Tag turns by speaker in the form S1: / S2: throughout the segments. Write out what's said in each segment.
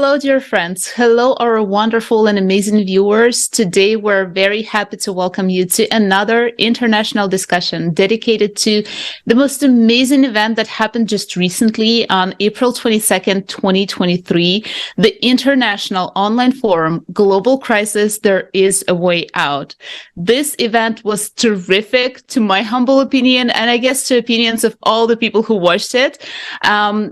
S1: Hello, dear friends. Hello, our wonderful and amazing viewers. Today, we're very happy to welcome you to another international discussion dedicated to the most amazing event that happened just recently on April 22nd, 2023, the International Online Forum, Global Crisis, There is a Way Out. This event was terrific, to my humble opinion, and I guess to opinions of all the people who watched it.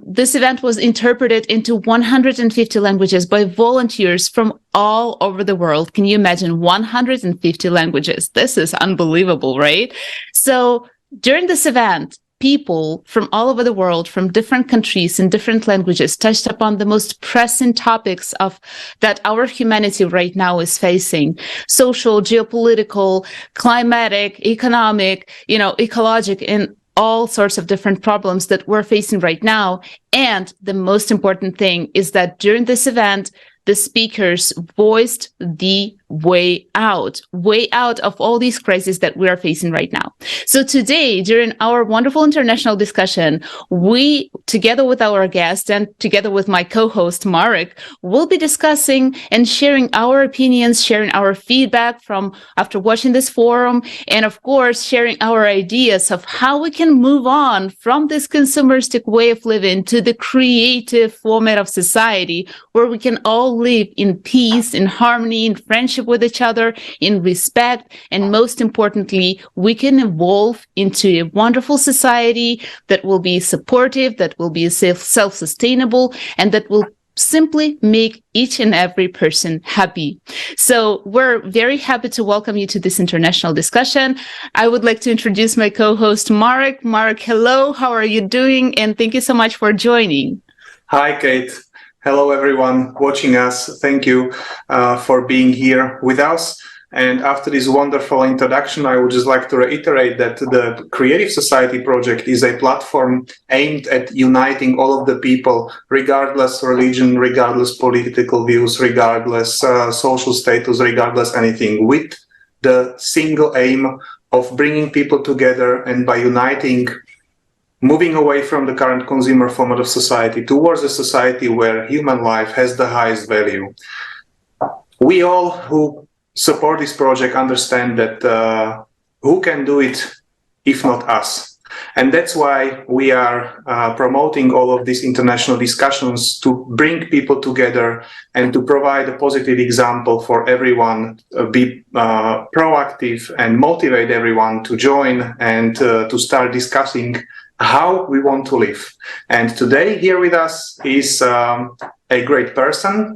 S1: This event was interpreted into 150 languages by volunteers from all over the world. Can you imagine 150 languages? This is unbelievable, right? So during this event, people from all over the world, from different countries and different languages, touched upon the most pressing topics of that our humanity right now is facing: social, geopolitical, climatic, economic, ecologic, and all sorts of different problems that we're facing right now. And the most important thing is that during this event, the speakers voiced the way out of all these crises that we are facing right now. So today, during our wonderful international discussion, we, together with our guest and together with my co-host Marek, will be discussing and sharing our opinions, sharing our feedback from after watching this forum, and of course, sharing our ideas of how we can move on from this consumeristic way of living to the creative format of society where we can all live in peace, in harmony, in friendship with each other, in respect, and most importantly, we can evolve into a wonderful society that will be supportive, that will be self-sustainable, and that will simply make each and every person happy. So we're very happy to welcome you to this international discussion. I would like to introduce my co-host, Marek. Marek, hello, how are you doing? And thank you so much for joining.
S2: Hi, Kate. Hello, everyone watching us. Thank you for being here with us. And after this wonderful introduction, I would just like to reiterate that the Creative Society project is a platform aimed at uniting all of the people, regardless religion, regardless political views, regardless social status, regardless anything, with the single aim of bringing people together, and by uniting, moving away from the current consumer format of society towards a society where human life has the highest value. We all who support this project understand that who can do it if not us? And that's why we are promoting all of these international discussions to bring people together and to provide a positive example for everyone, be proactive and motivate everyone to join and to start discussing how we want to live. And today here with us is a great person.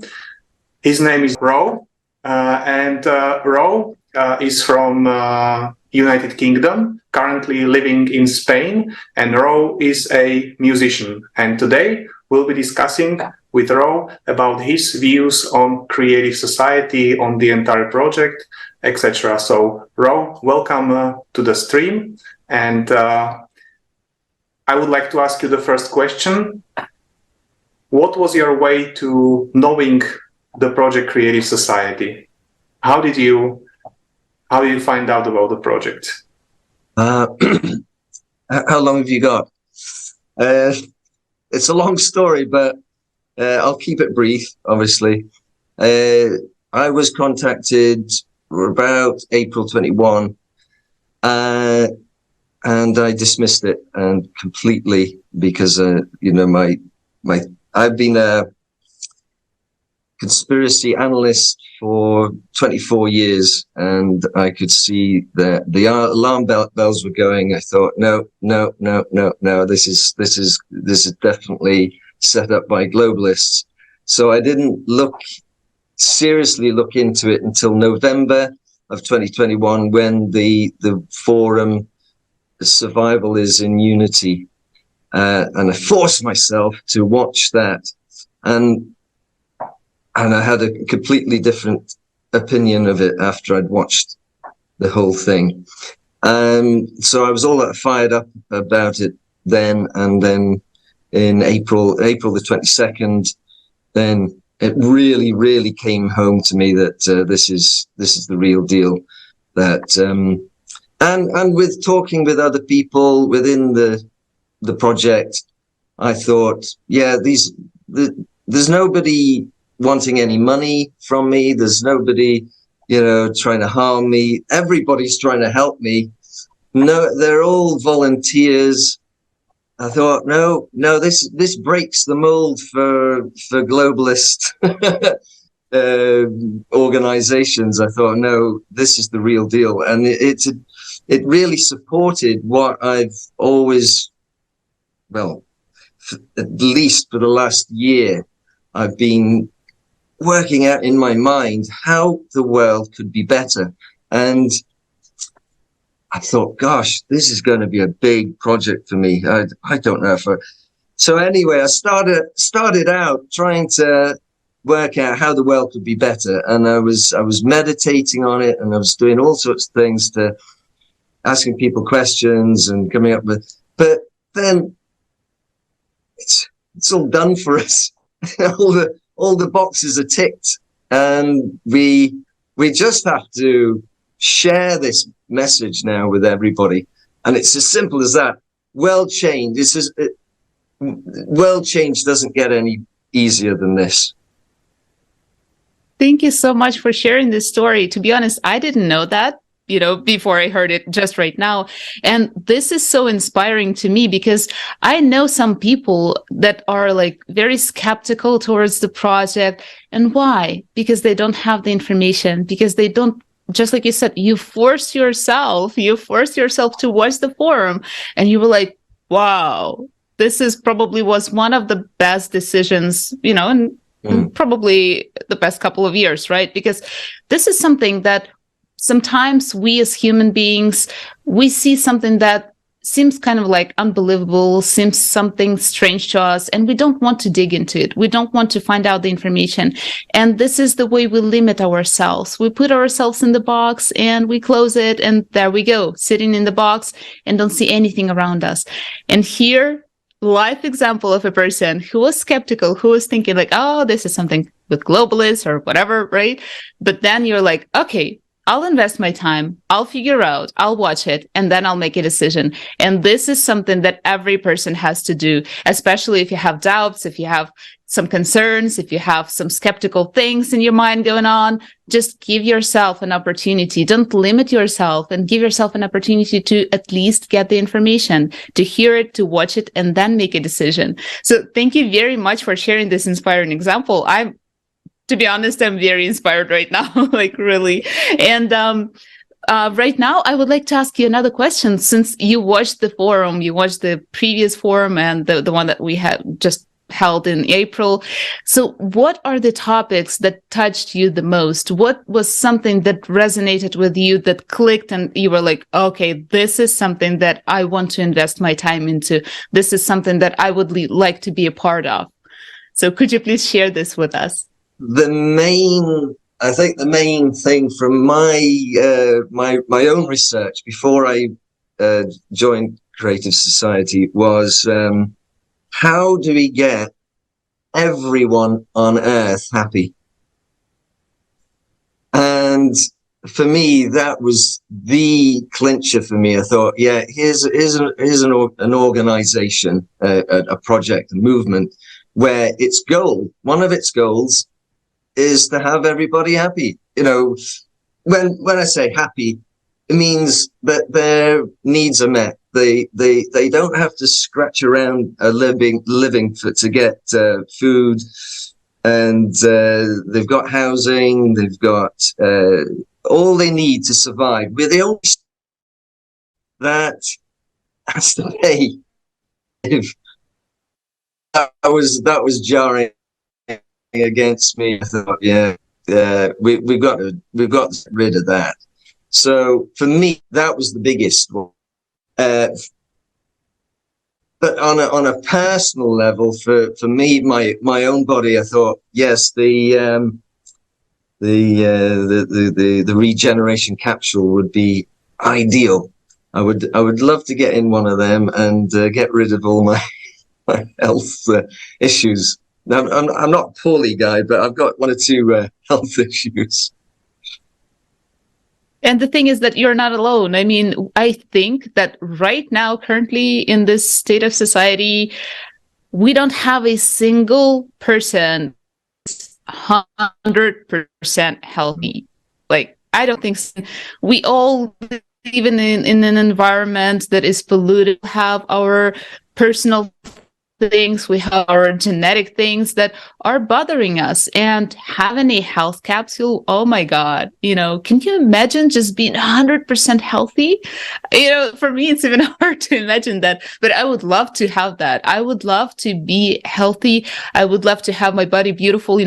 S2: His name is Ro, and Ro is from United Kingdom, currently living in Spain, and Ro is a musician. And today we'll be discussing with Ro about his views on Creative Society, on the entire project, etc. So Ro, welcome to the stream. And I would like to ask you the first question. What was your way to knowing the project Creative Society? How did you find out about the project?
S3: How long have you got? It's a long story, but I'll keep it brief, obviously. I was contacted about April 21, and I dismissed it and completely because I've been a conspiracy analyst for 24 years, and I could see that the alarm bells were going. I thought, no, this is definitely set up by globalists. So I didn't seriously look into it until November of 2021, when the forum Survival is in Unity, and I forced myself to watch that, and I had a completely different opinion of it after I'd watched the whole thing. So I was all fired up about it then, and then in April the 22nd, then it really came home to me that this is the real deal. That and with talking with other people within the project, I thought, yeah, there's nobody wanting any money from me. There's nobody, trying to harm me. Everybody's trying to help me. No, they're all volunteers. I thought, no, this breaks the mold for globalist organizations. I thought, no, this is the real deal, and it really supported what I've always, well, at least for the last year, I've been working out in my mind how the world could be better. And I thought, gosh, this is going to be a big project for me. I don't know so anyway, I started out trying to work out how the world could be better. And I was meditating on it, and I was doing all sorts of things, to asking people questions and coming up with, but then it's all done for us. all the boxes are ticked, and we just have to share this message now with everybody. And it's as simple as that. World change doesn't get any easier than this.
S1: Thank you so much for sharing this story. To be honest, I didn't know that, before I heard it just right now. And this is so inspiring to me, because I know some people that are like very skeptical towards the project. And why? Because they don't have the information, because they don't, just like you said, you forced yourself to watch the forum, and you were like, wow, this is probably was one of the best decisions, in probably the past couple of years, right? Because this is something that sometimes we as human beings, we see something that seems kind of like unbelievable, seems something strange to us, and we don't want to dig into it. We don't want to find out the information. And this is the way we limit ourselves. We put ourselves in the box and we close it, and there we go, sitting in the box and don't see anything around us. And here, life example of a person who was skeptical, who was thinking like, oh, this is something with globalists or whatever, right? But then you're like, okay, I'll invest my time, I'll figure out, I'll watch it, and then I'll make a decision. And this is something that every person has to do, especially if you have doubts, if you have some concerns, if you have some skeptical things in your mind going on. Just give yourself an opportunity. Don't limit yourself, and give yourself an opportunity to at least get the information, to hear it, to watch it, and then make a decision. So thank you very much for sharing this inspiring example. To be honest, I'm very inspired right now, like really. And right now, I would like to ask you another question. Since you watched the forum, you watched the previous forum and the one that we had just held in April. So what are the topics that touched you the most? What was something that resonated with you, that clicked, and you were like, okay, this is something that I want to invest my time into. This is something that I would like to be a part of. So could you please share this with us?
S3: I think the main thing from my own research before I joined Creative Society was how do we get everyone on Earth happy? And for me, that was the clincher for me. I thought, yeah, here's an organization, a project, a movement, where one of its goals is to have everybody happy. When I say happy, it means that their needs are met. They don't have to scratch around a living to get food, and they've got housing. They've got all they need to survive. We're the only that has to pay. That was jarring against me. I thought, we've got to get rid of that. So for me, that was the biggest one. But on a personal level, for me, my own body, I thought, yes, the regeneration capsule would be ideal. I would love to get in one of them and get rid of all my health issues. Now, I'm not a poorly guy, but I've got one or two health issues.
S1: And the thing is that you're not alone. I mean, I think that right now, currently in this state of society, we don't have a single person 100% healthy. Like, I don't think so. We all live in an environment that is polluted, have our personal things, we have our genetic things that are bothering us, and having a health capsule, oh my God, can you imagine just being 100% healthy? For me, it's even hard to imagine that, but I would love to have that. I would love to be healthy. I would love to have my body beautiful,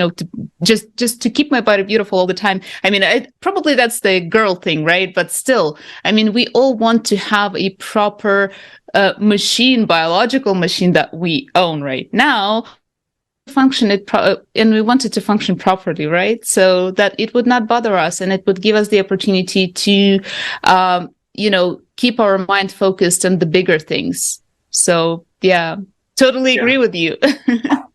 S1: just to keep my body beautiful all the time. I mean, probably that's the girl thing, right? But still, I mean, we all want to have a proper biological machine that we own right now, and we want it to function properly, right? So that it would not bother us, and it would give us the opportunity to, keep our mind focused on the bigger things. So yeah, totally agree with you.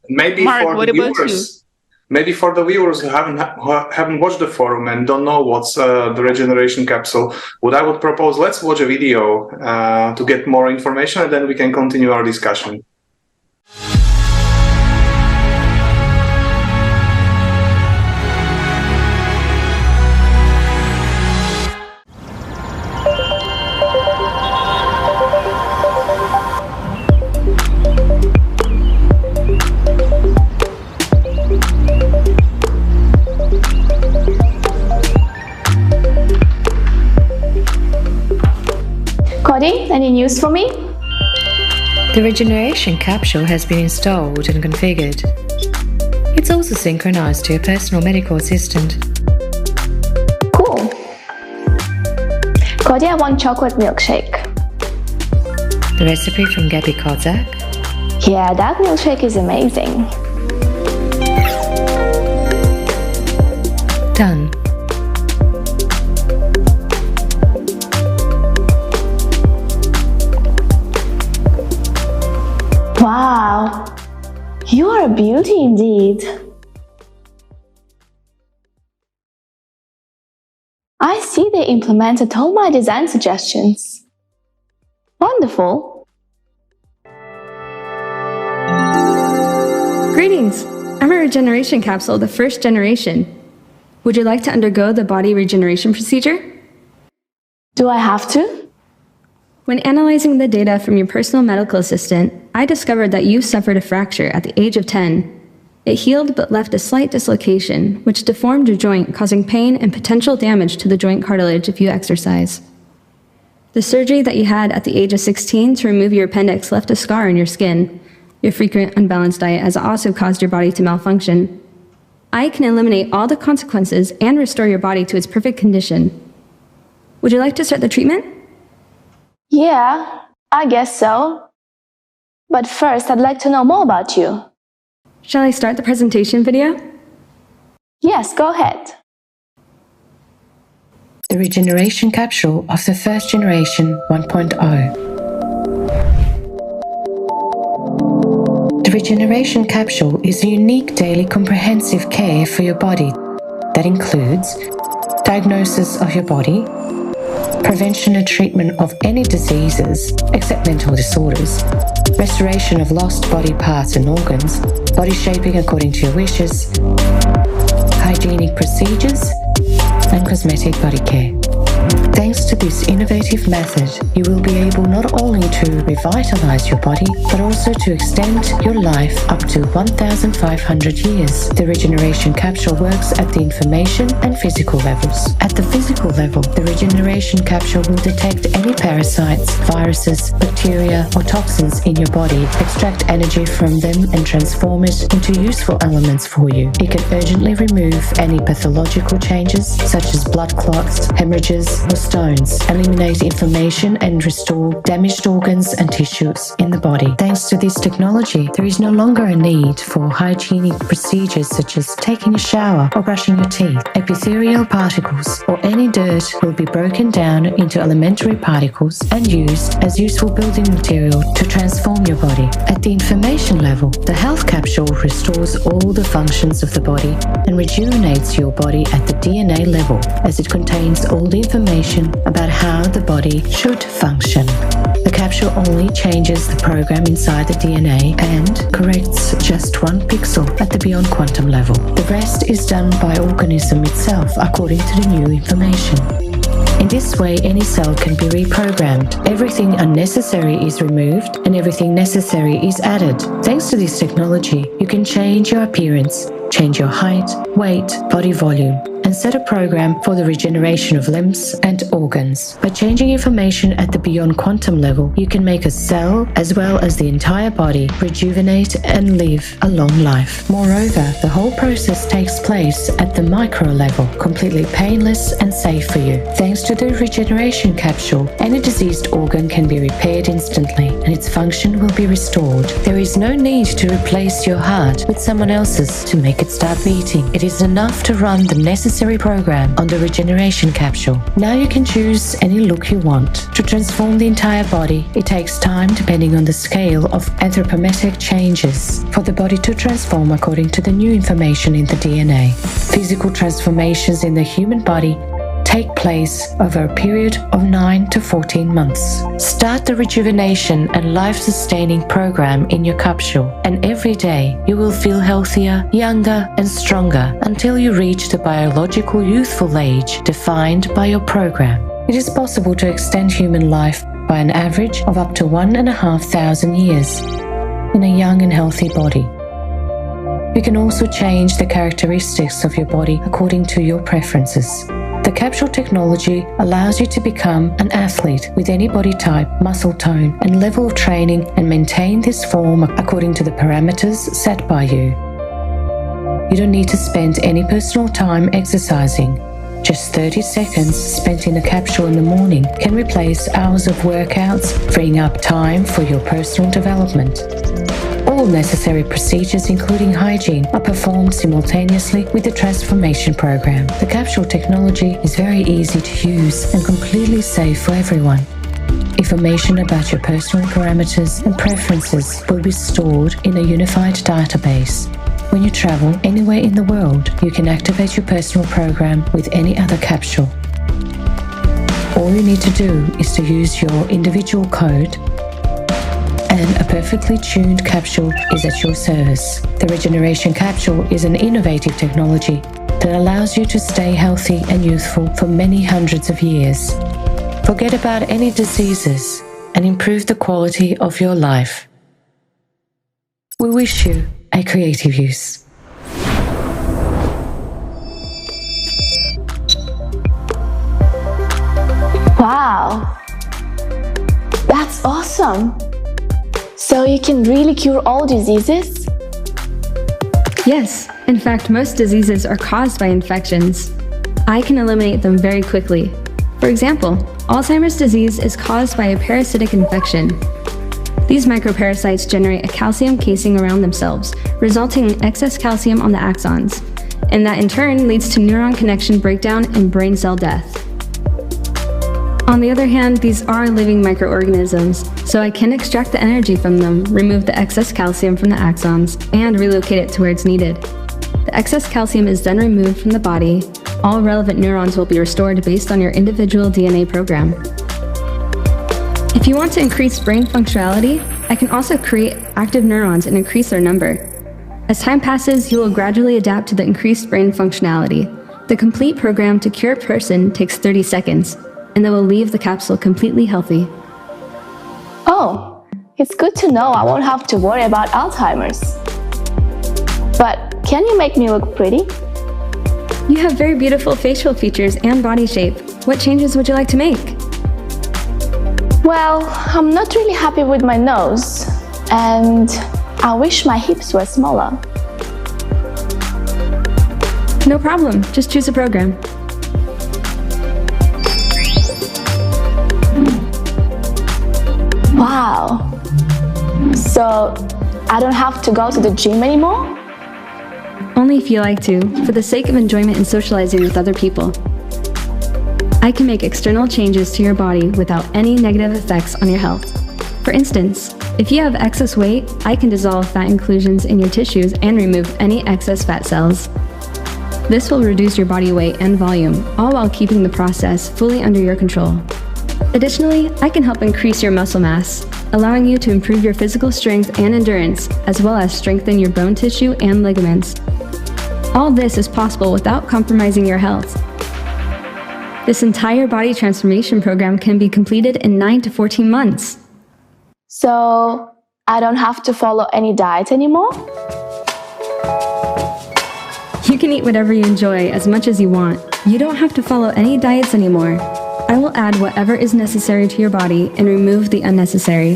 S2: Maybe
S1: Mark,
S2: for
S1: what
S2: the
S1: about
S2: viewers,
S1: you?
S2: Maybe for the viewers who haven't watched the forum and don't know what's the regeneration capsule, what I would propose, let's watch a video to get more information, and then we can continue our discussion.
S4: Cody, any news for me?
S5: The regeneration capsule has been installed and configured. It's also synchronized to your personal medical assistant.
S4: Cool. Cody, I want chocolate milkshake.
S5: The recipe from Gabby Kozak.
S4: Yeah, that milkshake is amazing.
S5: Done.
S4: Wow, you are a beauty indeed. I see they implemented all my design suggestions. Wonderful.
S6: Greetings! I'm a regeneration capsule, the first generation. Would you like to undergo the body regeneration procedure?
S4: Do I have to?
S6: When analyzing the data from your personal medical assistant, I discovered that you suffered a fracture at the age of 10. It healed but left a slight dislocation, which deformed your joint, causing pain and potential damage to the joint cartilage if you exercise. The surgery that you had at the age of 16 to remove your appendix left a scar in your skin. Your frequent unbalanced diet has also caused your body to malfunction. I can eliminate all the consequences and restore your body to its perfect condition. Would you like to start the treatment?
S4: Yeah, I guess so. But first, I'd like to know more about you.
S6: Shall I start the presentation video?
S4: Yes, go ahead.
S5: The regeneration capsule of the first generation 1.0. The regeneration capsule is a unique daily comprehensive care for your body that includes diagnosis of your body, prevention and treatment of any diseases except mental disorders, restoration of lost body parts and organs, body shaping according to your wishes, hygienic procedures, and cosmetic body care. Thanks to this innovative method, you will be able not only to revitalize your body, but also to extend your life up to 1,500 years. The regeneration capsule works at the information and physical levels. At the physical level, the regeneration capsule will detect any parasites, viruses, bacteria, or toxins in your body, extract energy from them, and transform it into useful elements for you. It can urgently remove any pathological changes, such as blood clots, hemorrhages, or stones, eliminate inflammation and restore damaged organs and tissues in the body. Thanks to this technology, there is no longer a need for hygienic procedures such as taking a shower or brushing your teeth. Epithelial particles or any dirt will be broken down into elementary particles and used as useful building material to transform your body. At the information level, the health capsule restores all the functions of the body and rejuvenates your body at the DNA level, as it contains all the information about how the body should function. The capsule only changes the program inside the DNA and corrects just 1 pixel at the beyond quantum level. The rest is done by organism itself according to the new information. In this way, any cell can be reprogrammed. Everything unnecessary is removed and everything necessary is added. Thanks to this technology, you can change your appearance, change your height, weight, body volume, and set a program for the regeneration of limbs and organs. By changing information at the beyond quantum level, you can make a cell, as well as the entire body, rejuvenate and live a long life. Moreover, the whole process takes place at the micro level, completely painless and safe for you. Thanks to the regeneration capsule, any diseased organ can be repaired instantly and its function will be restored. There is no need to replace your heart with someone else's to make it start beating. It is enough to run the necessary program on the regeneration capsule. Now you can choose any look you want. To transform the entire body, it takes time depending on the scale of anthropometric changes for the body to transform according to the new information in the DNA. Physical transformations in the human body take place over a period of 9 to 14 months. Start the rejuvenation and life-sustaining program in your capsule, and every day you will feel healthier, younger, and stronger until you reach the biological youthful age defined by your program. It is possible to extend human life by an average of up to 1,500 years in a young and healthy body. You can also change the characteristics of your body according to your preferences. The capsule technology allows you to become an athlete with any body type, muscle tone, and level of training and maintain this form according to the parameters set by you. You don't need to spend any personal time exercising. Just 30 seconds spent in a capsule in the morning can replace hours of workouts, freeing up time for your personal development. All necessary procedures, including hygiene, are performed simultaneously with the transformation program. The capsule technology is very easy to use and completely safe for everyone. Information about your personal parameters and preferences will be stored in a unified database. When you travel anywhere in the world, you can activate your personal program with any other capsule. All you need to do is to use your individual code, and a perfectly tuned capsule is at your service. The regeneration capsule is an innovative technology that allows you to stay healthy and youthful for many hundreds of years. Forget about any diseases and improve the quality of your life. We wish you a creative use.
S4: Wow! That's awesome! So you can really cure all diseases?
S6: Yes, in fact, most diseases are caused by infections. I can eliminate them very quickly. For example, Alzheimer's disease is caused by a parasitic infection. These microparasites generate a calcium casing around themselves, resulting in excess calcium on the axons, and that in turn leads to neuron connection breakdown and brain cell death. On the other hand, these are living microorganisms, so I can extract the energy from them, remove the excess calcium from the axons, and relocate it to where it's needed. The excess calcium is then removed from the body. All relevant neurons will be restored based on your individual DNA program. If you want to increase brain functionality, I can also create active neurons and increase their number. As time passes, you will gradually adapt to the increased brain functionality. The complete program to cure a person takes 30 seconds, and they will leave the capsule completely healthy.
S4: Oh, it's good to know I won't have to worry about Alzheimer's. But can you make me look pretty?
S6: You have very beautiful facial features and body shape. What changes would you like to make?
S4: Well, I'm not really happy with my nose, and I wish my hips were smaller.
S6: No problem, just choose a program.
S4: Wow! So, I don't have to go to the gym anymore?
S6: Only if you like to, for the sake of enjoyment and socializing with other people. I can make external changes to your body without any negative effects on your health. For instance, if you have excess weight, I can dissolve fat inclusions in your tissues and remove any excess fat cells. This will reduce your body weight and volume, all while keeping the process fully under your control. Additionally, I can help increase your muscle mass, allowing you to improve your physical strength and endurance, as well as strengthen your bone tissue and ligaments. All this is possible without compromising your health. This entire body transformation program can be completed in 9 to 14 months.
S4: So, I don't have to follow any diet anymore?
S6: You can eat whatever you enjoy as much as you want. You don't have to follow any diets anymore. I will add whatever is necessary to your body and remove the unnecessary.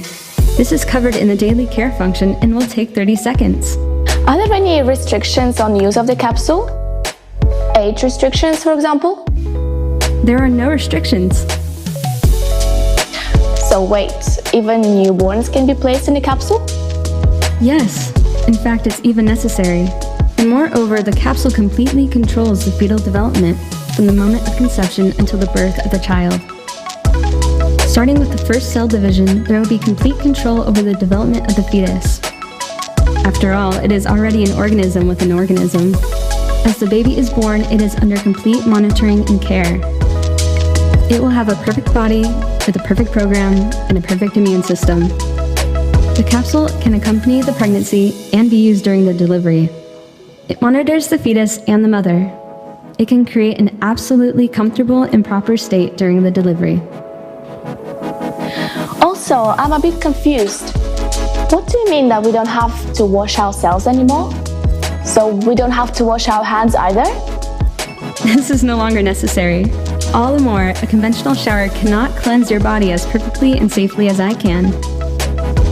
S6: This is covered in the daily care function and will take 30 seconds.
S4: Are there any restrictions on use of the capsule? Age restrictions, for example?
S6: There are no restrictions.
S4: So wait, even newborns can be placed in the capsule?
S6: Yes, in fact, it's even necessary. And moreover, the capsule completely controls the fetal development from the moment of conception until the birth of the child. Starting with the first cell division, there will be complete control over the development of the fetus. After all, it is already an organism with an organism. As the baby is born, it is under complete monitoring and care. It will have a perfect body, with a perfect program, and a perfect immune system. The capsule can accompany the pregnancy and be used during the delivery. It monitors the fetus and the mother. It can create an absolutely comfortable and proper state during the delivery.
S4: Also, I'm a bit confused. What do you mean that we don't have to wash ourselves anymore? So we don't have to wash our hands either?
S6: This is no longer necessary. All the more, a conventional shower cannot cleanse your body as perfectly and safely as I can.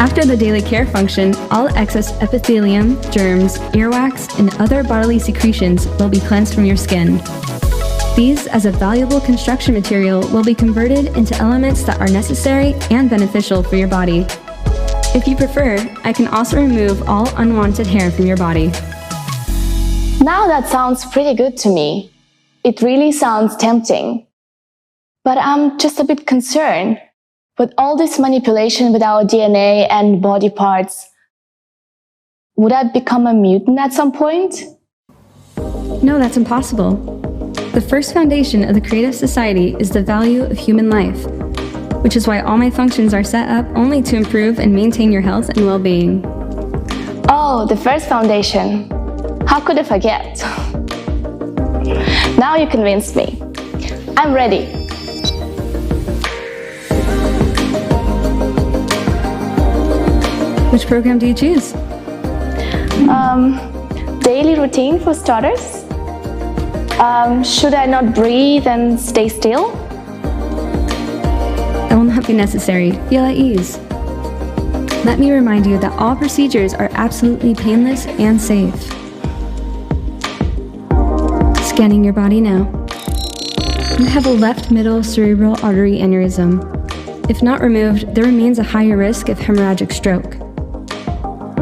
S6: After the daily care function, all excess epithelium, germs, earwax, and other bodily secretions will be cleansed from your skin. These, as a valuable construction material, will be converted into elements that are necessary and beneficial for your body. If you prefer, I can also remove all unwanted hair from your body.
S4: Now that sounds pretty good to me. It really sounds tempting. But I'm just a bit concerned. With all this manipulation with our DNA and body parts, would I become a mutant at some point?
S6: No, that's impossible. The first foundation of the Creative Society is the value of human life, which is why all my functions are set up only to improve and maintain your health and well-being.
S4: Oh, the first foundation. How could I forget? Now you convinced me. I'm ready.
S6: Which program do you choose?
S4: Daily routine for starters. Should I not breathe and stay still?
S6: That will not be necessary. Feel at ease. Let me remind you that all procedures are absolutely painless and safe. Scanning your body now. You have a left middle cerebral artery aneurysm. If not removed, there remains a higher risk of hemorrhagic stroke,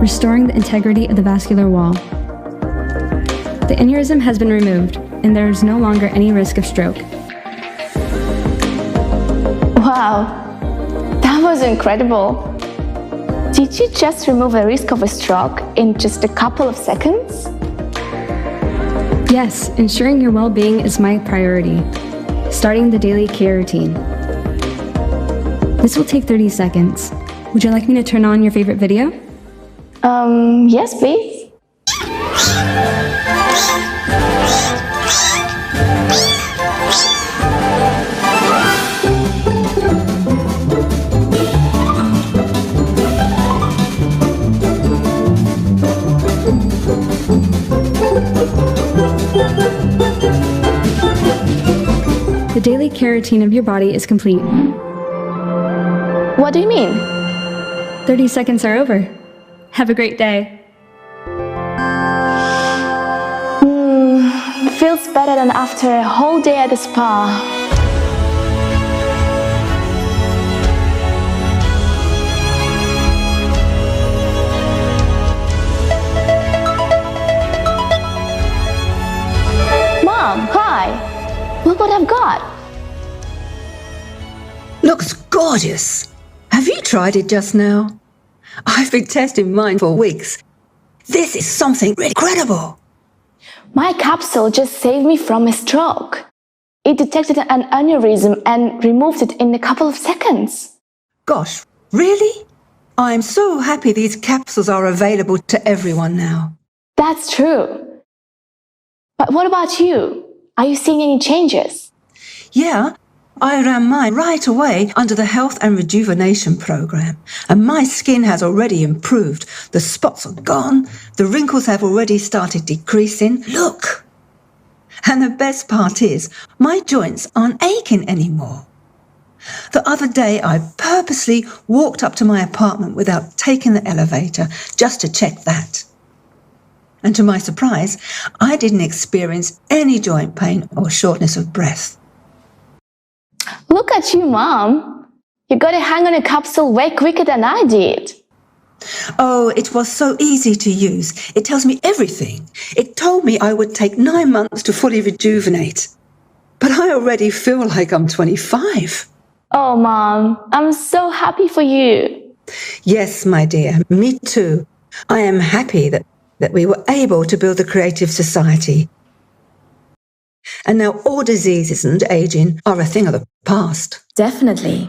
S6: restoring the integrity of the vascular wall. The aneurysm has been removed, and there is no longer any risk of stroke.
S4: Wow, that was incredible. Did you just remove the risk of a stroke in just a couple of seconds?
S6: Yes, ensuring your well-being is my priority. Starting the daily care routine. This will take 30 seconds. Would you like me to turn on your favorite video?
S4: Yes, please.
S6: The daily care routine of your body is complete.
S4: What do you mean?
S6: 30 seconds are over. Have a great day.
S4: Feels better than after a whole day at the spa. Mom, hi. Look what I've got.
S7: Looks gorgeous. Have you tried it just now? I've been testing mine for weeks. This is something incredible.
S4: My capsule just saved me from a stroke. It detected an aneurysm and removed it in a couple of seconds.
S7: Gosh, really? I'm so happy these capsules are available to everyone now.
S4: That's true. But what about you? Are you seeing any changes?
S7: Yeah, I ran mine right away under the Health and Rejuvenation Programme, and my skin has already improved. The spots are gone, the wrinkles have already started decreasing. Look! And the best part is, my joints aren't aching anymore. The other day, I purposely walked up to my apartment without taking the elevator just to check that. And to my surprise, I didn't experience any joint pain or shortness of breath.
S4: Look at you, Mom. You got a hang on a capsule way quicker than I did.
S7: Oh, it was so easy to use. It tells me everything. It told me I would take 9 months to fully rejuvenate. But I already feel like I'm 25.
S4: Oh, Mom, I'm so happy for you.
S7: Yes, my dear, me too. I am happy that we were able to build the Creative Society. And now all diseases and aging are a thing of the past.
S4: Definitely.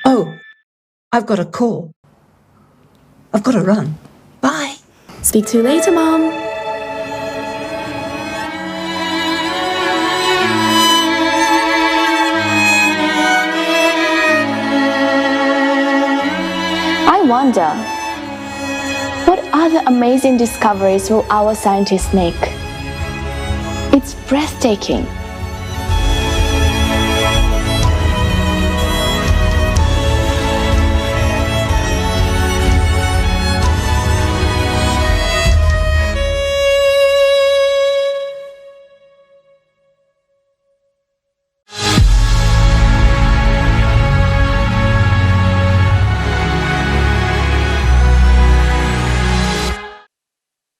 S7: Oh, I've got a call. I've got to run. Bye.
S4: Speak to you later, Mom. I wonder, what other amazing discoveries will our scientists make? It's breathtaking.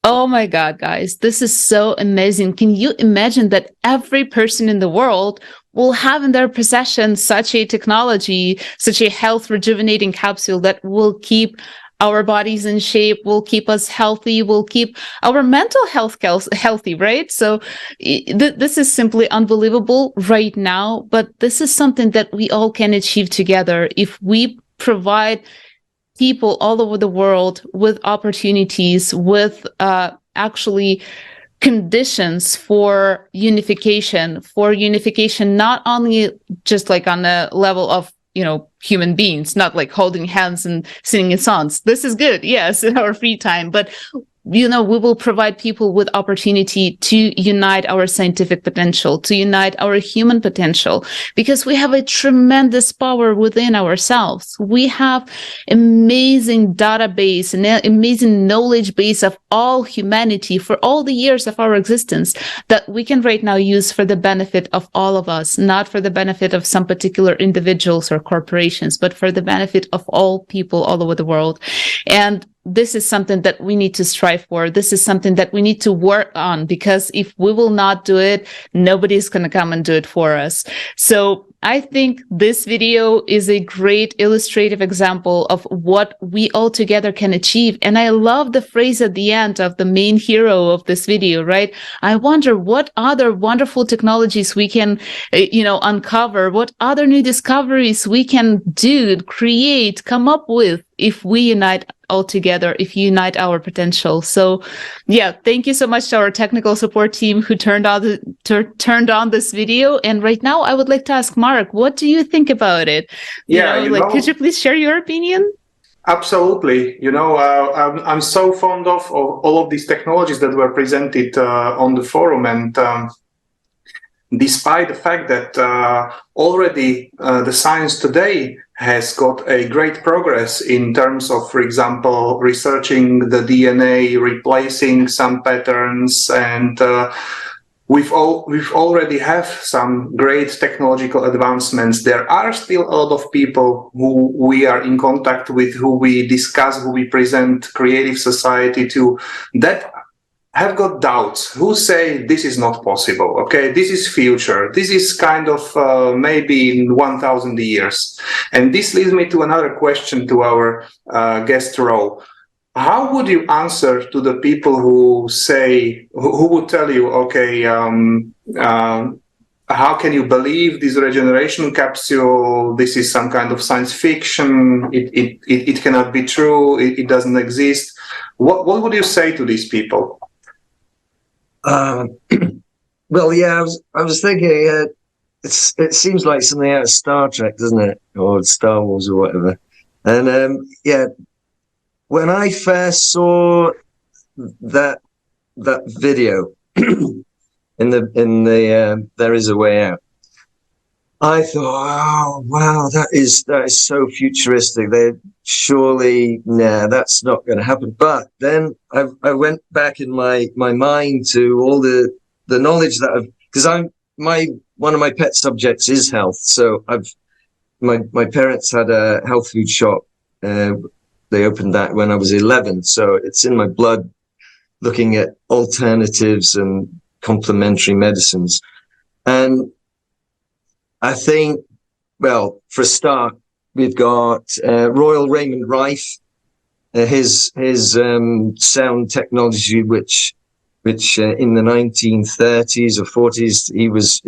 S1: Oh my God, guys, this is so amazing. Can you imagine that every person in the world will have in their possession such a technology, such a health rejuvenating capsule that will keep our bodies in shape, will keep us healthy, will keep our mental health healthy, right? So this is simply unbelievable right now, but this is something that we all can achieve together if we provide people all over the world with opportunities, with actually conditions for unification, not only just like on a level of, human beings, not like holding hands and singing songs. This is good, yes, in our free time, but we will provide people with opportunity to unite our scientific potential, to unite our human potential, because we have a tremendous power within ourselves. We have amazing database, an amazing knowledge base of all humanity for all the years of our existence that we can right now use for the benefit of all of us, not for the benefit of some particular individuals or corporations, but for the benefit of all people all over the world. And this is something that we need to strive for. This is something that we need to work on, because if we will not do it, nobody's going to come and do it for us. So I think this video is a great illustrative example of what we all together can achieve. And I love the phrase at the end of the main hero of this video, right? I wonder what other wonderful technologies we can, uncover, what other new discoveries we can do, create, come up with if we unite all together, if you unite our potential. So yeah, thank you so much to our technical support team who turned on this video. And right now I would like to ask Mark, what do you think about it? Could you please share your opinion?
S2: Absolutely. I'm so fond of all of these technologies that were presented on the forum, and despite the fact that already the science today has got a great progress in terms of, for example, researching the DNA, replacing some patterns, and we've already have some great technological advancements. There are still a lot of people who we are in contact with, who we discuss, who we present Creative Society to, that have got doubts, who say this is not possible. Okay, this is future. This is kind of maybe in 1,000 years. And this leads me to another question to our guest Ro. How would you answer to the people who say, who would tell you, okay, how can you believe this regeneration capsule? This is some kind of science fiction. It cannot be true. It doesn't exist. What would you say to these people?
S3: Well, yeah, I was thinking. It seems like something out of Star Trek, doesn't it, or Star Wars or whatever? And yeah, when I first saw that video in the There Is a Way Out, I thought, oh wow, that is so futuristic. They surely, nah, that's not going to happen. But then I went back in my mind to all the knowledge that because one of my pet subjects is health. So my parents had a health food shop. They opened that when I was 11. So it's in my blood, looking at alternatives and complementary medicines. And I think, well, for a start, we've got Royal Raymond Rife, his sound technology, which in the 1930s or 40s he was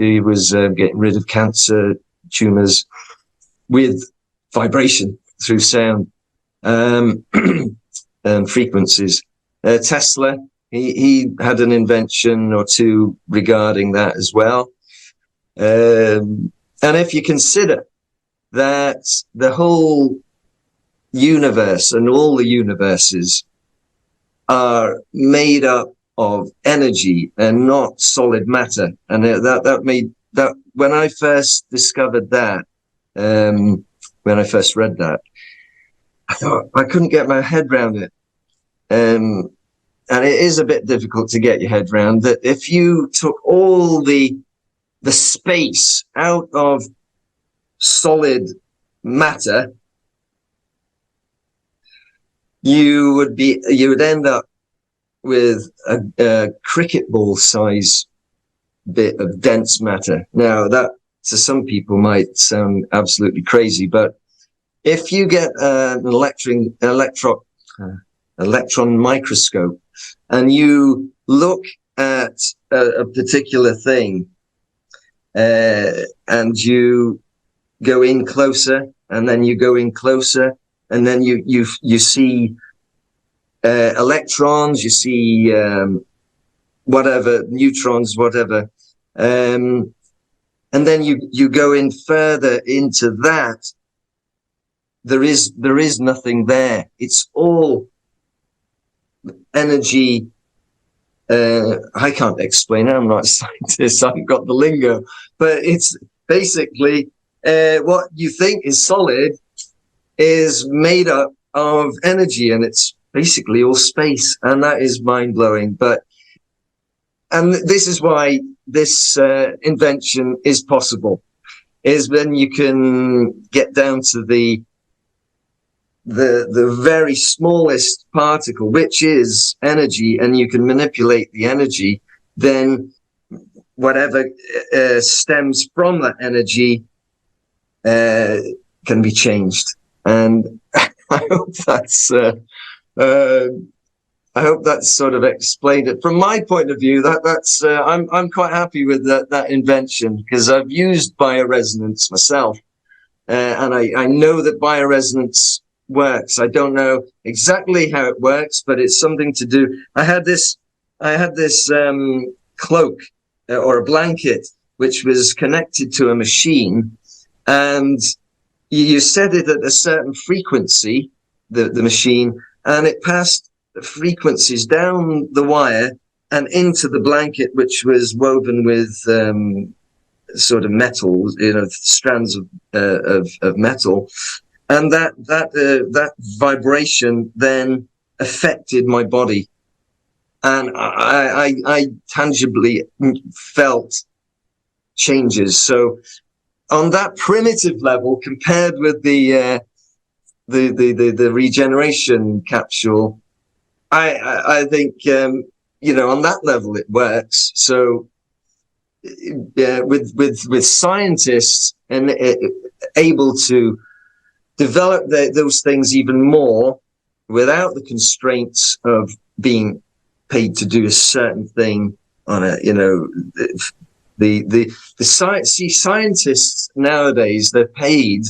S3: getting rid of cancer tumors with vibration through sound and frequencies. Tesla, he had an invention or two regarding that as well. And if you consider that the whole universe and all the universes are made up of energy and not solid matter, and that made that when I first discovered that, when I first read that, I thought I couldn't get my head around it. And it is a bit difficult to get your head around that if you took all the space out of solid matter, you would end up with a cricket ball size bit of dense matter. Now that to some people might sound absolutely crazy, but if you get an electron microscope and you look at a particular thing, and you go in closer, and then you go in closer, and then you see electrons, you see whatever, neutrons, whatever, and then you go in further into that. There is nothing there. It's all energy. I can't explain it. I'm not a scientist. I haven't got the lingo, but it's basically what you think is solid is made up of energy, and it's basically all space, and that is mind-blowing. And this is why this invention is possible, is when you can get down to the very smallest particle, which is energy, and you can manipulate the energy, then whatever stems from that energy can be changed. And I hope that's sort of explained it from my point of view. That's I'm quite happy with that invention, because I've used bioresonance myself, and I know that bioresonance works. I don't know exactly how it works, but it's something to do. I had this cloak or a blanket which was connected to a machine, and you set it at a certain frequency, the machine, and it passed the frequencies down the wire and into the blanket, which was woven with sort of metal, strands of metal. And that vibration then affected my body, and I tangibly felt changes. So, on that primitive level, compared with the regeneration capsule, I think on that level it works. So, with scientists and able to develop those things even more without the constraints of being paid to do a certain thing on a Scientists nowadays, they're paid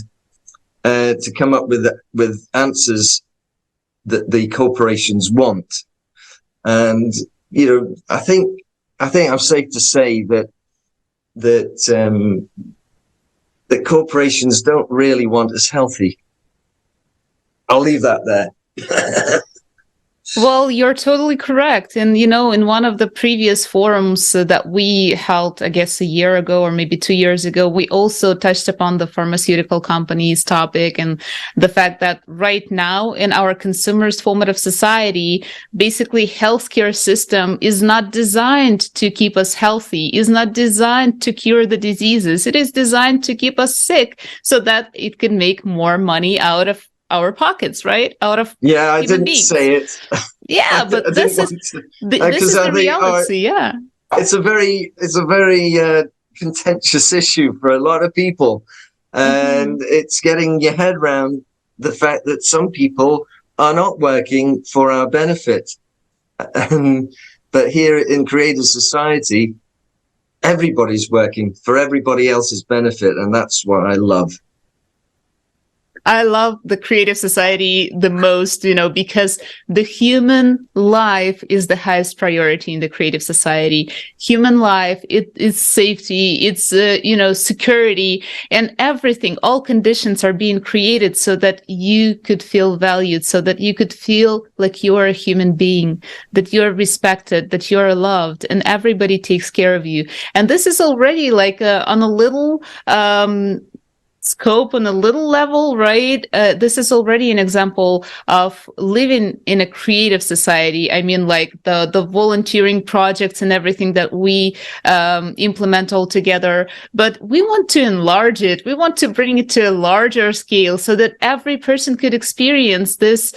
S3: to come up with answers that the corporations want. And, you know, I think I'm safe to say that corporations don't really want us healthy. I'll leave that there.
S1: Well, you're totally correct. And, you know, in one of the previous forums that we held, I guess, a year ago or maybe 2 years ago, we also touched upon the pharmaceutical companies topic and the fact that right now in our consumers' formative society, basically healthcare system is not designed to keep us healthy, is not designed to cure the diseases. It is designed to keep us sick so that it can make more money out of our pockets, right? Out of
S3: I didn't
S1: beings.
S3: say it.
S1: Yeah, but this is the reality. Yeah,
S3: it's a very contentious issue for a lot of people, and it's getting your head around the fact that some people are not working for our benefit, but here in Creative Society, everybody's working for everybody else's benefit, and that's what I love.
S1: I love the Creative Society the most, you know, because the human life is the highest priority in the Creative Society. Human life, it's safety, it's, you know, security and everything. All conditions are being created so that you could feel valued, so that you could feel like you're a human being, that you're respected, that you're loved, and everybody takes care of you. And this is already like on a little, scope on a little level, right? This is already an example of living in a creative society. I mean, like the volunteering projects and everything that we implement all together, but we want to enlarge it. We want to bring it to a larger scale so that every person could experience this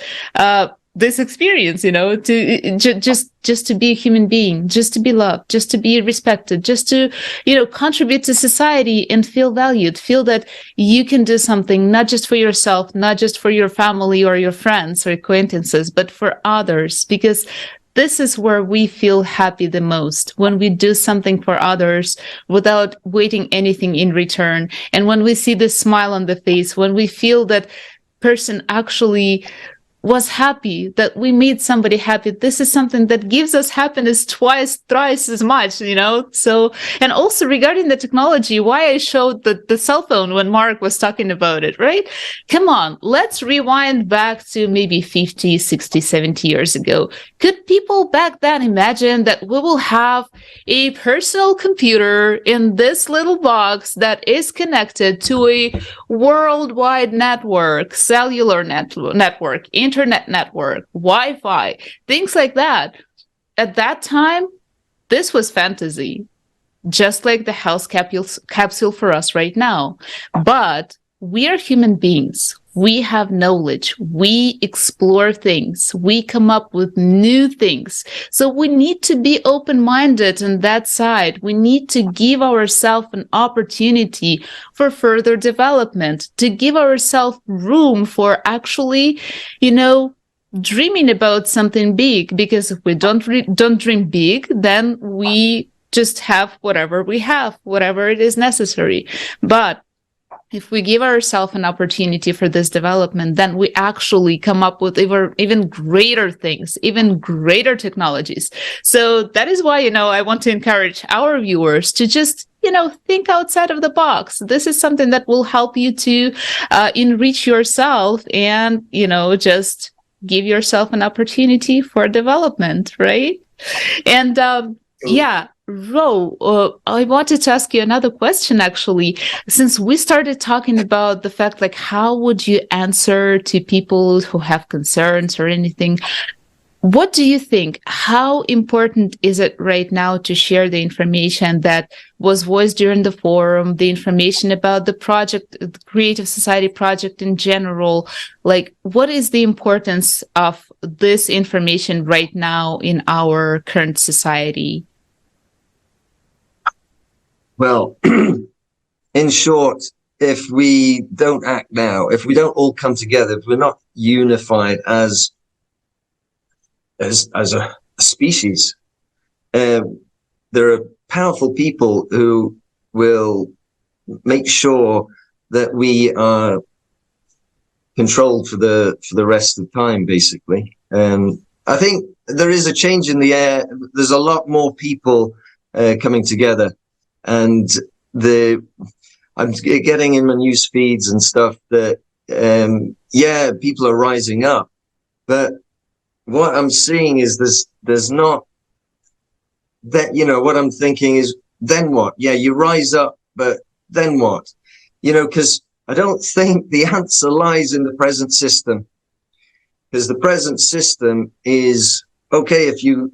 S1: experience, you know, to just to be a human being, just to be loved, just to be respected, just to, you know, contribute to society and feel valued, feel that you can do something, not just for yourself, not just for your family or your friends or acquaintances, but for others, because this is where we feel happy the most, when we do something for others without waiting anything in return. And when we see the smile on the face, when we feel that person actually was happy, that we made somebody happy, this is something that gives us happiness twice, thrice as much, you know? So, and also regarding the technology, why I showed the cell phone when Mark was talking about it, right? Come on, let's rewind back to maybe 50, 60, 70 years ago. Could people back then imagine that we will have a personal computer in this little box that is connected to a worldwide network, cellular network, internet network, Wi-Fi, things like that? At that time, this was fantasy, just like the health capsule for us right now. But we are human beings. We have knowledge. We explore things. We come up with new things. So we need to be open-minded on that side. We need to give ourselves an opportunity for further development, to give ourselves room for actually, you know, dreaming about something big. Because if we don't dream big, then we just have whatever we have, whatever it is necessary. But if we give ourselves an opportunity for this development, then we actually come up with even greater things, even greater technologies. So that is why, you know, I want to encourage our viewers to just, you know, think outside of the box. This is something that will help you to enrich yourself and, you know, just give yourself an opportunity for development, right? And yeah. Ro, I wanted to ask you another question, actually. Since we started talking about the fact, like, how would you answer to people who have concerns or anything? What do you think? How important is it right now to share the information that was voiced during the forum, the information about the project, the Creative Society project in general? Like, what is the importance of this information right now in our current society?
S3: Well, in short, if we don't act now, if we don't all come together, if we're not unified as a species, there are powerful people who will make sure that we are controlled for the rest of time, basically. I think there is a change in the air. There's a lot more people coming together, and I'm getting in my news feeds and stuff that people are rising up, but what I'm seeing is there's not that, what I'm thinking is, then what? Yeah, you rise up, but then what? Because I don't think the answer lies in the present system, because the present system is, okay, if you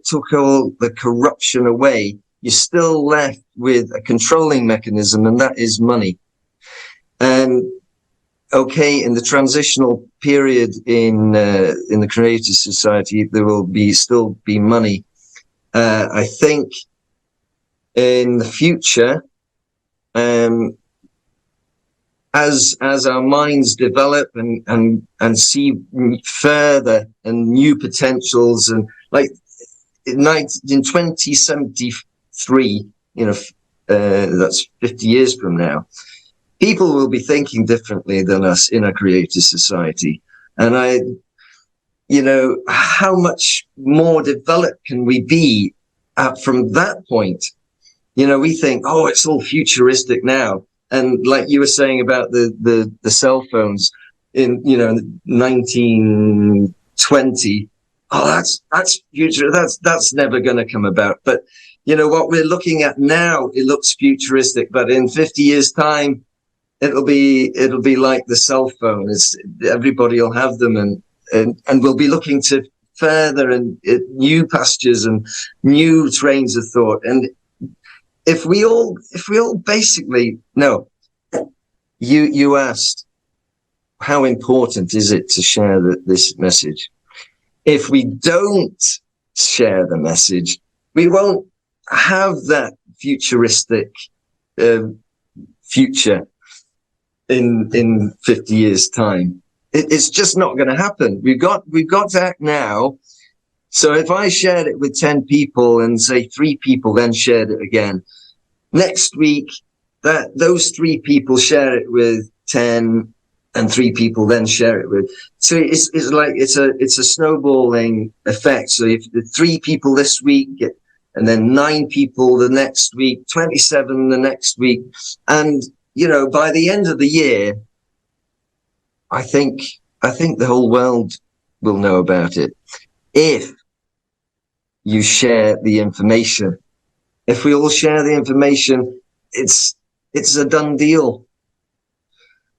S3: took all the corruption away, you're still left with a controlling mechanism, and that is money. And okay, in the transitional period in the Creative Society, there will still be money. I think in the future, as our minds develop and see further and new potentials, and like in 2073, that's 50 years from now, people will be thinking differently than us in a creative society. And how much more developed can we be from that point? We think, oh, it's all futuristic now. And like you were saying about the cell phones in, 1920, oh, that's future. That's never going to come about. But, what we're looking at now, it looks futuristic, but in 50 years time, it'll be like the cell phone. Everybody will have them, and we'll be looking to further and new pastures and new trains of thought. And if we all basically, no, you asked, how important is it to share this message? If we don't share the message, we won't have that futuristic future in 50 years time. It's just not going to happen. We've got to act now. So if I shared it with 10 people and say 3 people then shared it again, next week those 3 people share it with 10 and 3 people then share it with. So it's like it's a snowballing effect. So if the 3 people this week and then 9 people the next week, 27 the next week, and by the end of the year, I think the whole world will know about it if you share the information. If we all share the information, it's a done deal.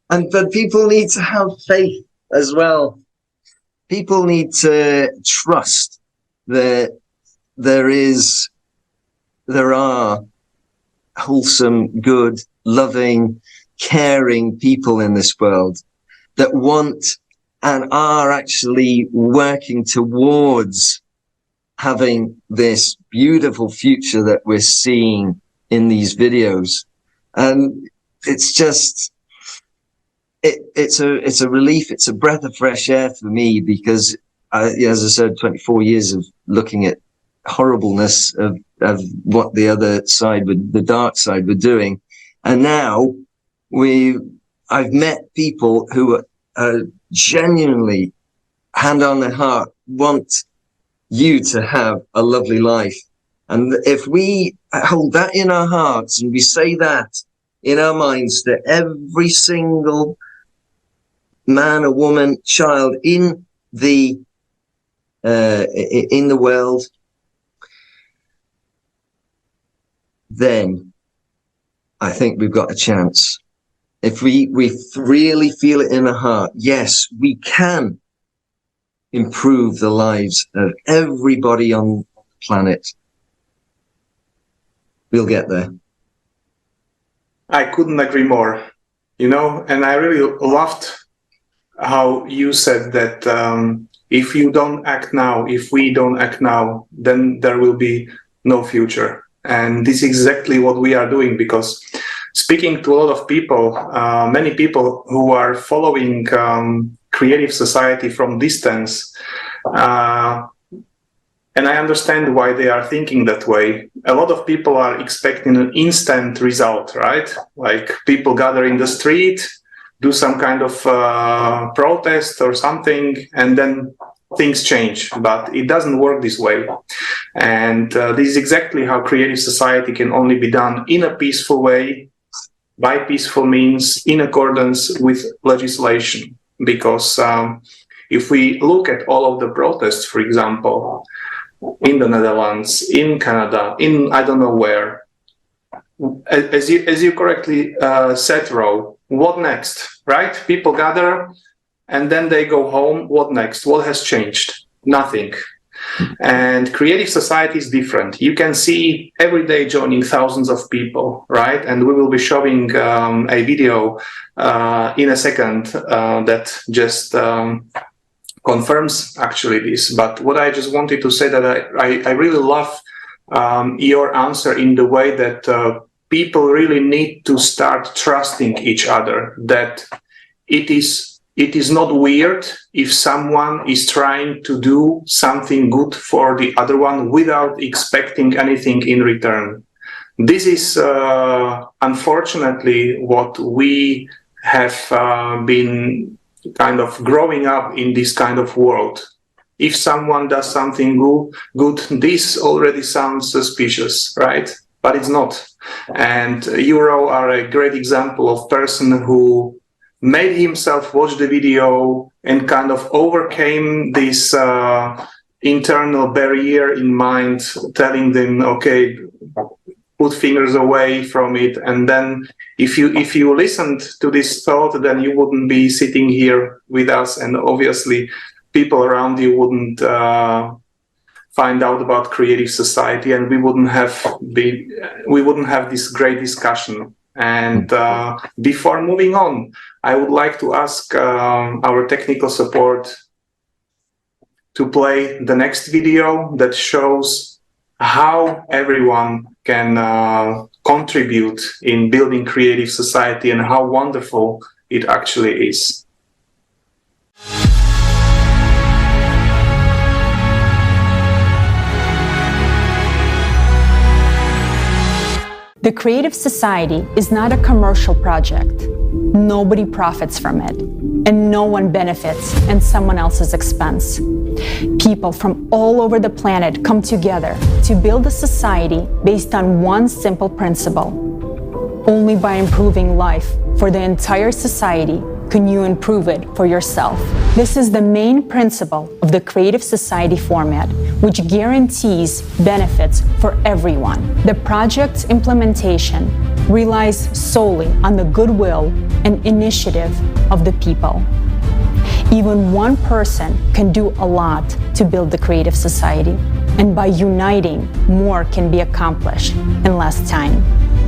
S3: But people need to have faith as well. People need to trust that there are wholesome, good, loving, caring people in this world that want and are actually working towards having this beautiful future that we're seeing in these videos. And it's just, it's a relief. It's a breath of fresh air for me, because as I said, 24 years of looking at horribleness of what the other side, the dark side, were doing. And now I've met people who are genuinely, hand on their heart, want you to have a lovely life. And if we hold that in our hearts and we say that in our minds to every single man or woman, child in the world, then I think we've got a chance. If we really feel it in our heart, yes, we can improve the lives of everybody on the planet. We'll get there.
S2: I couldn't agree more, and I really loved how you said that if you don't act now, if we don't act now, then there will be no future. And this is exactly what we are doing, because speaking to a lot of people, many people who are following Creative Society from distance, And I understand why they are thinking that way. A lot of people are expecting an instant result, right? Like people gather in the street, do some kind of protest or something, and then things change. But it doesn't work this way. And this is exactly how creative society can only be done in a peaceful way, by peaceful means, in accordance with legislation. Because if we look at all of the protests, for example, in the Netherlands, in Canada, in I don't know where, as you correctly said, Ro, what next, right? People gather and then they go home. What next? What has changed? Nothing. And creative society is different. You can see every day joining thousands of people, right? And we will be showing a video in a second that just confirms actually this. But what I just wanted to say that I really love your answer in the way that people really need to start trusting each other, that it is not weird if someone is trying to do something good for the other one without expecting anything in return. This is unfortunately what we have been kind of growing up in this kind of world. If someone does something good, this already sounds suspicious, right? But it's not. And you are a great example of person who made himself watch the video and kind of overcame this internal barrier in mind, telling them, okay, put fingers away from it. And then if you listened to this thought, then you wouldn't be sitting here with us, and obviously people around you wouldn't find out about creative society, and we wouldn't have this great discussion. And before moving on, I would like to ask our technical support to play the next video that shows how everyone can contribute in building creative society and how wonderful it actually is.
S8: The Creative Society is not a commercial project. Nobody profits from it, and no one benefits at someone else's expense. People from all over the planet come together to build a society based on one simple principle. Only by improving life for the entire society can you improve it for yourself. This is the main principle of the Creative Society format, which guarantees benefits for everyone. The project's implementation relies solely on the goodwill and initiative of the people. Even one person can do a lot to build the Creative Society, and by uniting, more can be accomplished in less time.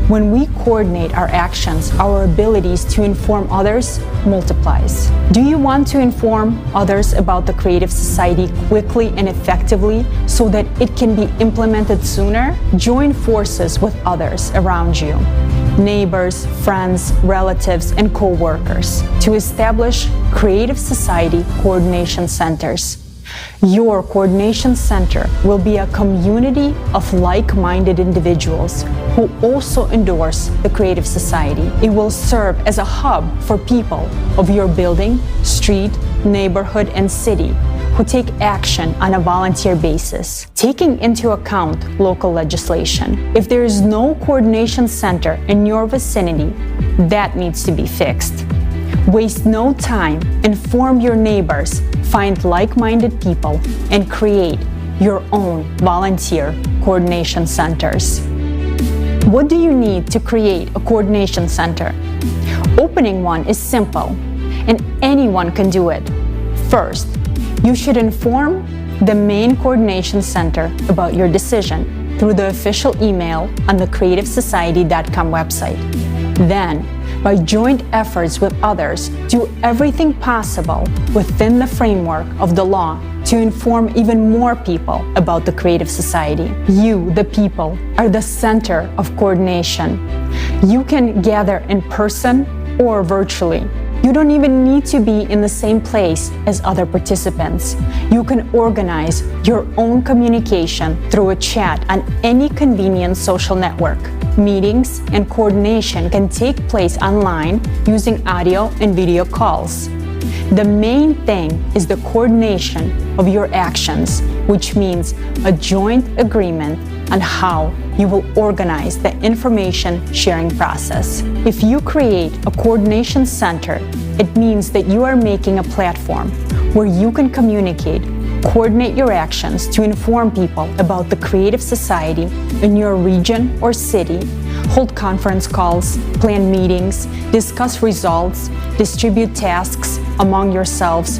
S8: When we coordinate our actions, our abilities to inform others multiplies. Do you want to inform others about the Creative Society quickly and effectively so that it can be implemented sooner? Join forces with others around you, neighbors, friends, relatives, and co-workers, to establish Creative Society coordination centers. Your coordination center will be a community of like-minded individuals who also endorse the Creative Society. It will serve as a hub for people of your building, street, neighborhood, and city who take action on a volunteer basis, taking into account local legislation. If there is no coordination center in your vicinity, that needs to be fixed. Waste no time, inform your neighbors, find like-minded people, and create your own volunteer coordination centers. What do you need to create a coordination center? Opening one is simple, and anyone can do it. First, you should inform the main coordination center about your decision through the official email on the creativesociety.com website. Then, by joint efforts with others, do everything possible within the framework of the law to inform even more people about the Creative Society. You, the people, are the center of coordination. You can gather in person or virtually. You don't even need to be in the same place as other participants. You can organize your own communication through a chat on any convenient social network. Meetings and coordination can take place online using audio and video calls. The main thing is the coordination of your actions, which means a joint agreement on how you will organize the information sharing process. If you create a coordination center, it means that you are making a platform where you can communicate, coordinate your actions to inform people about the creative society in your region or city, hold conference calls, plan meetings, discuss results, distribute tasks among yourselves,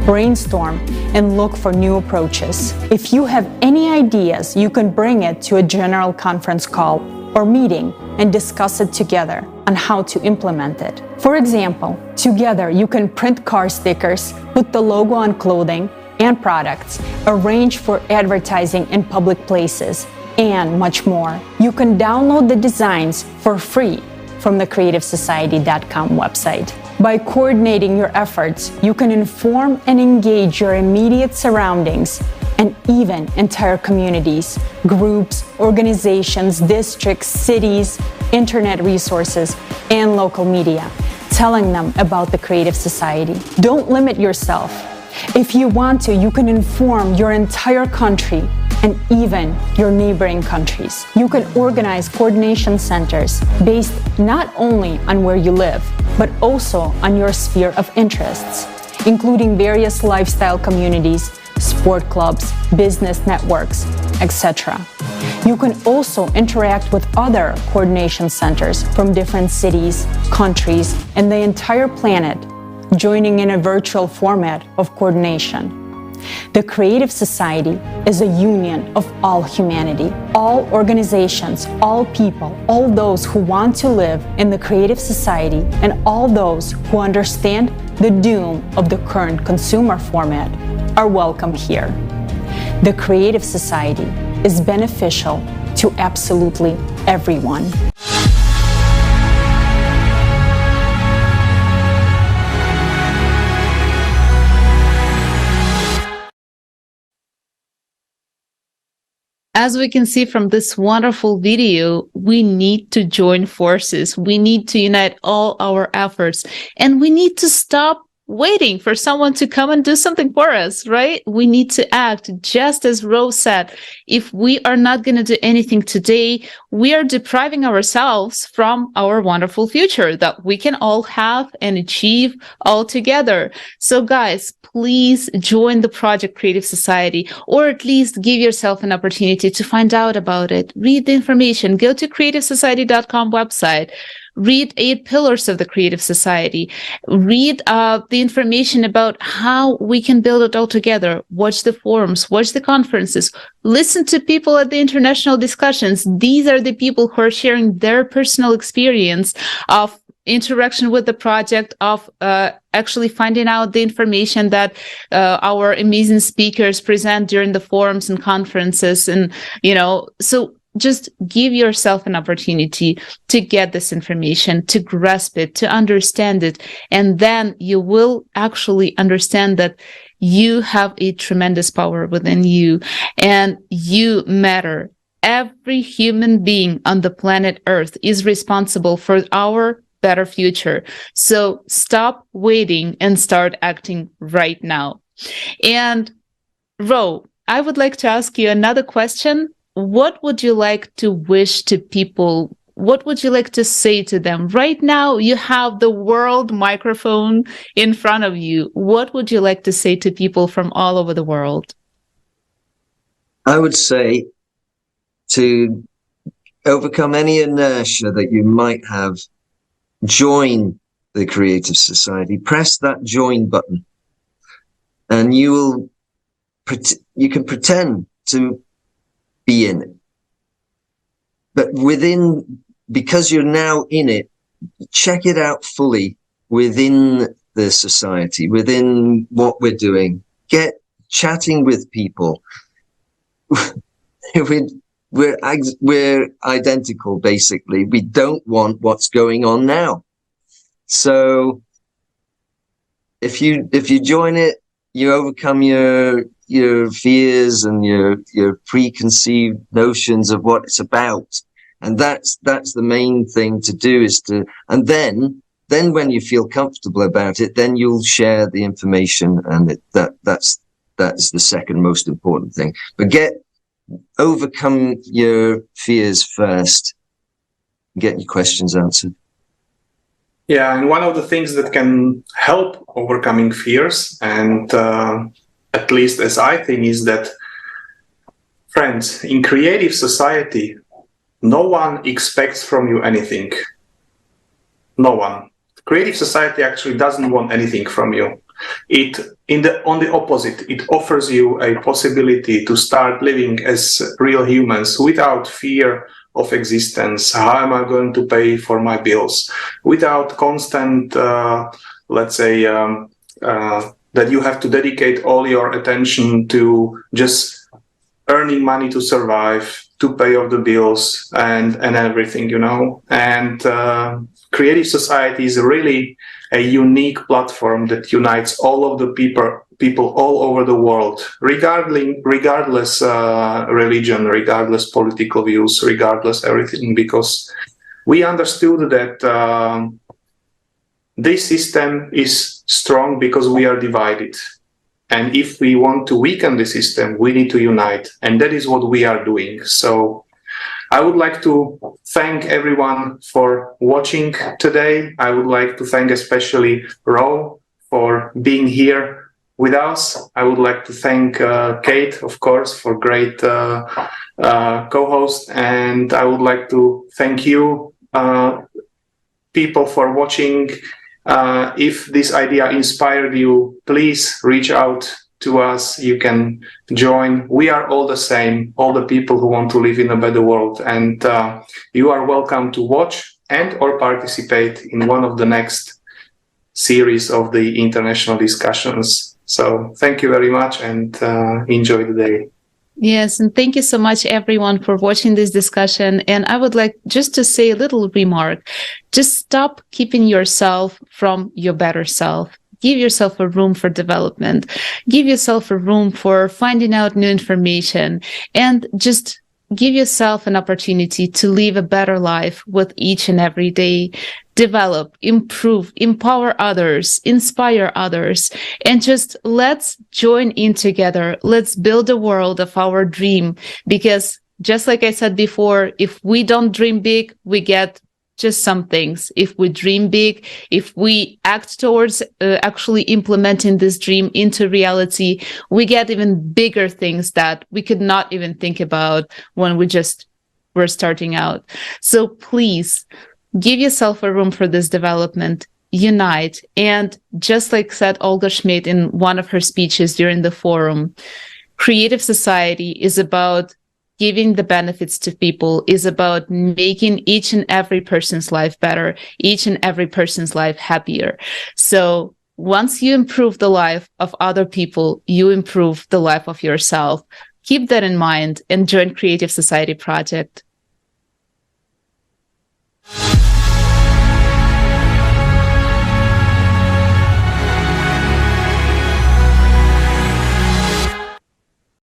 S8: brainstorm, and look for new approaches. If you have any ideas, you can bring it to a general conference call or meeting and discuss it together on how to implement it. For example, together you can print car stickers, put the logo on clothing and products, arrange for advertising in public places, and much more. You can download the designs for free from the creativesociety.com website. By coordinating your efforts, you can inform and engage your immediate surroundings and even entire communities, groups, organizations, districts, cities, internet resources, and local media, telling them about the Creative Society. Don't limit yourself. If you want to, you can inform your entire country and even your neighboring countries. You can organize coordination centers based not only on where you live, but also on your sphere of interests, including various lifestyle communities, sport clubs, business networks, etc. You can also interact with other coordination centers from different cities, countries, and the entire planet, joining in a virtual format of coordination. The Creative Society is a union of all humanity, all organizations, all people, all those who want to live in the Creative Society, and all those who understand the doom of the current consumer format are welcome here. The Creative Society is beneficial to absolutely everyone.
S1: As we can see from this wonderful video, we need to join forces. We need to unite all our efforts, and we need to stop waiting for someone to come and do something for us, right? We need to act, just as Rose said. If we are not going to do anything today, we are depriving ourselves from our wonderful future that we can all have and achieve all together. So guys, please join the Project Creative Society, or at least give yourself an opportunity to find out about it. Read the information. Go to creativesociety.com website. Read 8 pillars of the Creative Society. Read the information about how we can build it all together. Watch the forums, watch the conferences, listen to people at the international discussions. These are the people who are sharing their personal experience of interaction with the project, of actually finding out the information that our amazing speakers present during the forums and conferences. And, so just give yourself an opportunity to get this information, to grasp it, to understand it. And then you will actually understand that you have a tremendous power within you and you matter. Every human being on the planet Earth is responsible for our better future. So stop waiting and start acting right now. And Ro, I would like to ask you another question. What would you like to wish to people? What would you like to say to them? Right now, you have the world microphone in front of you. What would you like to say to people from all over the world?
S3: I would say to overcome any inertia that you might have, join the Creative Society. Press that join button, and you can pretend to be in it. But because you're now in it, check it out fully within the society, within what we're doing. Get chatting with people. We're identical, basically. We don't want what's going on now. So if you join it, you overcome your fears and your preconceived notions of what it's about, and that's the main thing to do, is to, and then when you feel comfortable about it, then you'll share the information, and that's the second most important thing. But overcome your fears first, get your questions answered.
S2: Yeah, and one of the things that can help overcoming fears, and at least as I think, is that, friends, in creative society, no one expects from you anything. No one. Creative society actually doesn't want anything from you. On the opposite, it offers you a possibility to start living as real humans without fear of existence. How am I going to pay for my bills? Without constant, let's say, that you have to dedicate all your attention to just earning money to survive, to pay off the bills and everything, you know. And creative society is really a unique platform that unites all of the people all over the world, regardless religion, regardless political views, regardless everything, because we understood that this system is strong because we are divided. And if we want to weaken the system, we need to unite. And that is what we are doing. So I would like to thank everyone for watching today. I would like to thank especially Ro for being here with us. I would like to thank Kate, of course, for great co-host. And I would like to thank you, people, for watching. If this idea inspired you, please reach out to us. You can join. We are all the same, all the people who want to live in a better world. And you are welcome to watch and or participate in one of the next series of the international discussions. So thank you very much, and enjoy the day.
S1: Yes, and thank you so much, everyone, for watching this discussion. And I would like just to say a little remark. Just stop keeping yourself from your better self. Give yourself a room for development. Give yourself a room for finding out new information, and just give yourself an opportunity to live a better life with each and every day. Develop, improve, empower others, inspire others, and just let's join in together. Let's build a world of our dream, because just like I said before, if we don't dream big, we get just some things. If we dream big, if we act towards actually implementing this dream into reality, we get even bigger things that we could not even think about when we just were starting out. So please, give yourself a room for this development, unite. And just like said Olga Schmidt in one of her speeches during the forum, creative society is about giving the benefits to people, is about making each and every person's life better, each and every person's life happier. So once you improve the life of other people, you improve the life of yourself. Keep that in mind and join Creative Society Project.